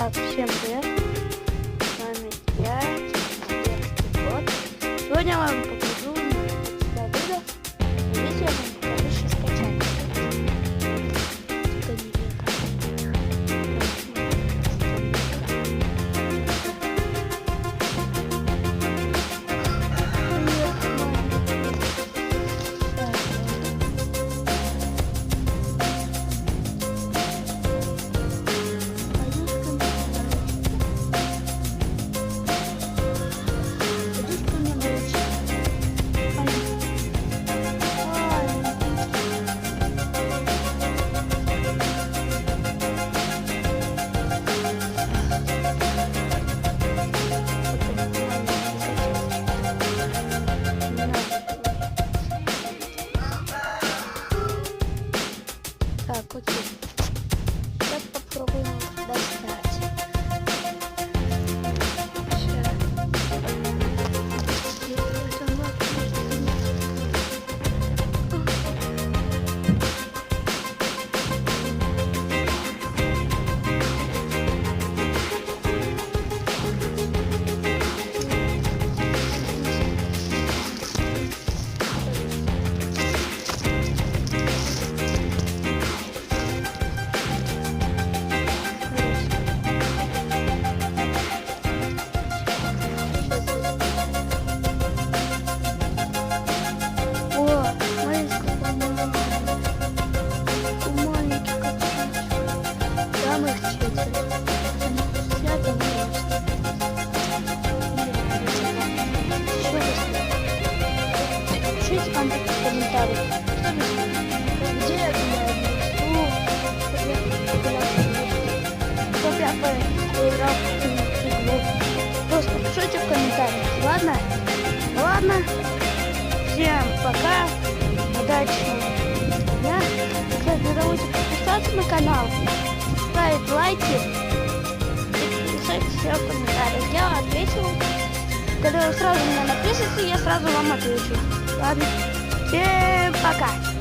Так, всем привет. С вами я, вот. Сегодня я вам покажу на видео. Здесь я вам покажу, что скачать. Так, окей. Сейчас попробуем достать. Пишите в комментариях, где я чтоб я поиграл в игру. Просто пишите в комментариях, ладно? Ладно. Всем пока. Удачного дня. Кстати, не забудьте подписаться на канал, ставить лайки и писать все в комментариях. Я ответил. Когда вы сразу меня напишите, я сразу вам отвечу. Ладно. Всем пока.